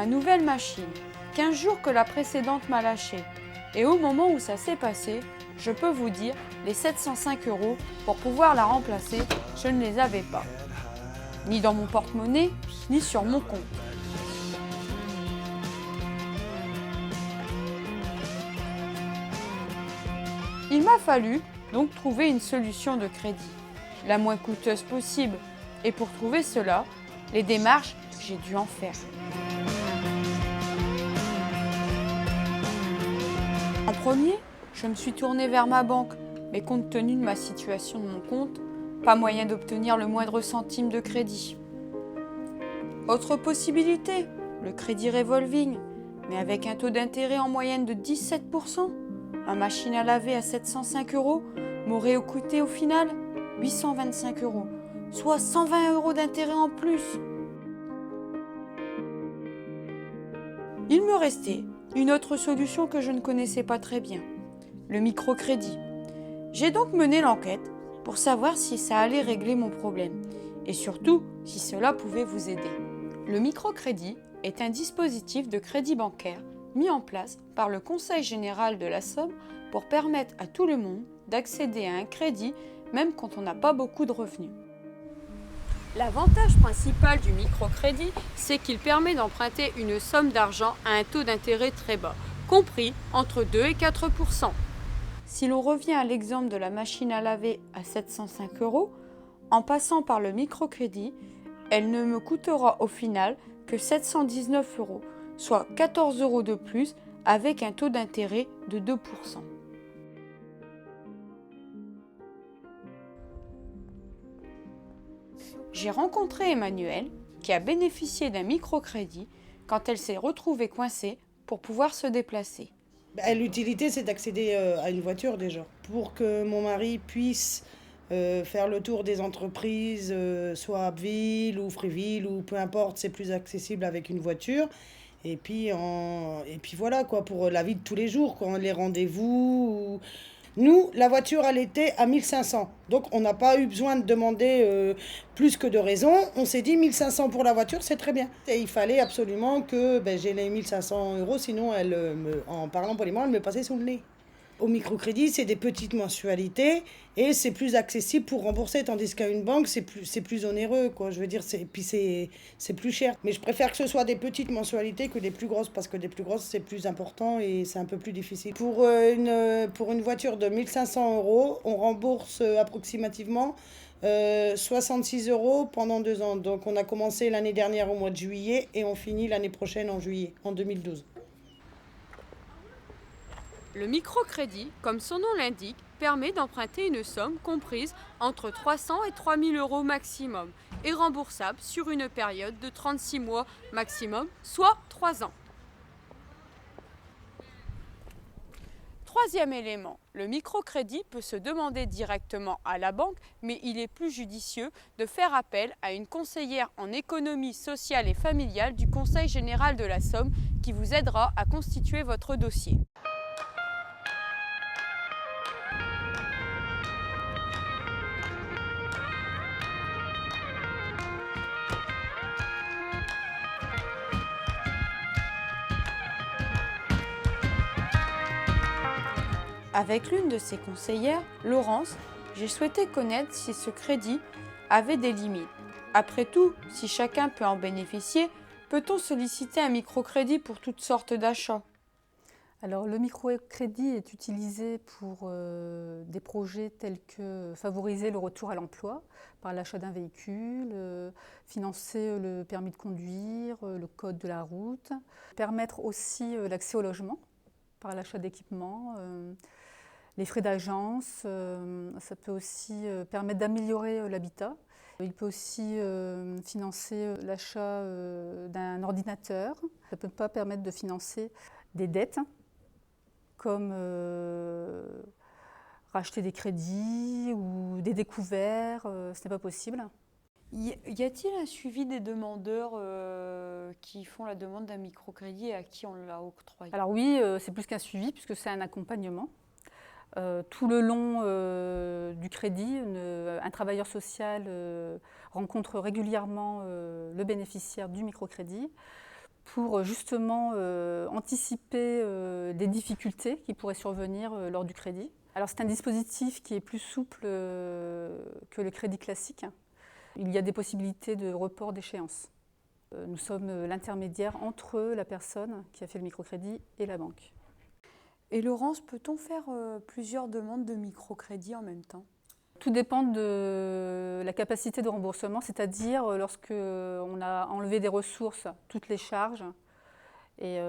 ma nouvelle machine. 15 jours que la précédente m'a lâché. Et au moment où ça s'est passé, je peux vous dire, les 705 € pour pouvoir la remplacer, je ne les avais pas. Ni dans mon porte-monnaie, ni sur mon compte. Il m'a fallu donc trouver une solution de crédit, la moins coûteuse possible. Et pour trouver cela, les démarches, j'ai dû en faire. En premier, je me suis tournée vers ma banque, mais compte tenu de ma situation de mon compte, pas moyen d'obtenir le moindre centime de crédit. Autre possibilité, le crédit revolving, mais avec un taux d'intérêt en moyenne de 17%. Ma machine à laver à 705 € m'aurait coûté au final 825 €, soit 120 € d'intérêt en plus. Il me restait une autre solution que je ne connaissais pas très bien, le microcrédit. J'ai donc mené l'enquête pour savoir si ça allait régler mon problème et surtout si cela pouvait vous aider. Le microcrédit est un dispositif de crédit bancaire mis en place par le Conseil général de la Somme pour permettre à tout le monde d'accéder à un crédit même quand on n'a pas beaucoup de revenus. L'avantage principal du microcrédit, c'est qu'il permet d'emprunter une somme d'argent à un taux d'intérêt très bas, compris entre 2 et 4%. Si l'on revient à l'exemple de la machine à laver à 705 €, en passant par le microcrédit, elle ne me coûtera au final que 719 €, soit 14 € de plus avec un taux d'intérêt de 2%. J'ai rencontré Emmanuelle qui a bénéficié d'un microcrédit quand elle s'est retrouvée coincée pour pouvoir se déplacer. L'utilité, c'est d'accéder à une voiture déjà. Pour que mon mari puisse faire le tour des entreprises, soit Abbeville ou Fréville ou peu importe, c'est plus accessible avec une voiture. Et puis, voilà, quoi, pour la vie de tous les jours, quoi, les rendez-vous. Nous, la voiture, elle était à 1500. Donc, on n'a pas eu besoin de demander plus que de raison. On s'est dit 1500 pour la voiture, c'est très bien. Et il fallait absolument que j'ai les 1500 €, sinon, en parlant poliment, elle me passait sous le nez. Au microcrédit, c'est des petites mensualités et c'est plus accessible pour rembourser, tandis qu'à une banque, c'est plus onéreux, quoi. Je veux dire, c'est plus cher. Mais je préfère que ce soit des petites mensualités que des plus grosses, parce que des plus grosses, c'est plus important et c'est un peu plus difficile. Pour une voiture de 1500 €, on rembourse approximativement 66 € pendant 2 ans. Donc on a commencé l'année dernière au mois de juillet et on finit l'année prochaine en juillet, en 2012. Le microcrédit, comme son nom l'indique, permet d'emprunter une somme comprise entre 300 et 3000 € maximum et remboursable sur une période de 36 mois maximum, soit 3 ans. Troisième élément, le microcrédit peut se demander directement à la banque, mais il est plus judicieux de faire appel à une conseillère en économie sociale et familiale du Conseil général de la Somme qui vous aidera à constituer votre dossier. Avec l'une de ses conseillères, Laurence, j'ai souhaité connaître si ce crédit avait des limites. Après tout, si chacun peut en bénéficier, peut-on solliciter un microcrédit pour toutes sortes d'achats ? Alors, le microcrédit est utilisé pour des projets tels que favoriser le retour à l'emploi par l'achat d'un véhicule, financer le permis de conduire, le code de la route, permettre aussi l'accès au logement par l'achat d'équipements, les frais d'agence, ça peut aussi permettre d'améliorer l'habitat. Il peut aussi financer l'achat d'un ordinateur. Ça ne peut pas permettre de financer des dettes, comme racheter des crédits ou des découverts, ce n'est pas possible. Y a-t-il un suivi des demandeurs qui font la demande d'un microcrédit et à qui on l'a octroyé ? Alors oui, c'est plus qu'un suivi puisque c'est un accompagnement. Tout le long du crédit, un travailleur social rencontre régulièrement le bénéficiaire du microcrédit pour justement anticiper des difficultés qui pourraient survenir lors du crédit. Alors c'est un dispositif qui est plus souple que le crédit classique. Il y a des possibilités de report d'échéance. Nous sommes l'intermédiaire entre la personne qui a fait le microcrédit et la banque. Et Laurence, peut-on faire plusieurs demandes de microcrédit en même temps? Tout dépend de la capacité de remboursement, c'est-à-dire lorsque on a enlevé des ressources, toutes les charges et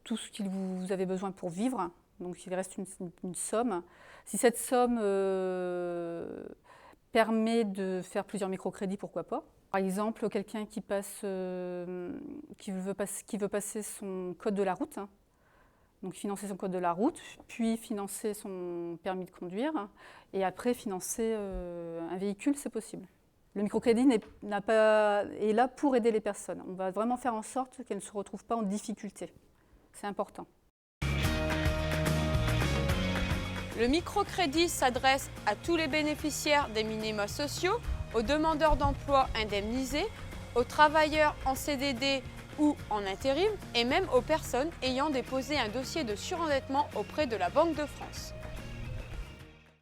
tout ce que vous avez besoin pour vivre. Donc il reste une somme. Si cette somme permet de faire plusieurs microcrédits, pourquoi pas. Par exemple, quelqu'un qui veut passer son code de la route, donc financer son code de la route, puis financer son permis de conduire, et après financer un véhicule, c'est possible. Le microcrédit est là pour aider les personnes. On va vraiment faire en sorte qu'elles ne se retrouvent pas en difficulté. C'est important. Le microcrédit s'adresse à tous les bénéficiaires des minima sociaux, aux demandeurs d'emploi indemnisés, aux travailleurs en CDD ou en intérim et même aux personnes ayant déposé un dossier de surendettement auprès de la Banque de France.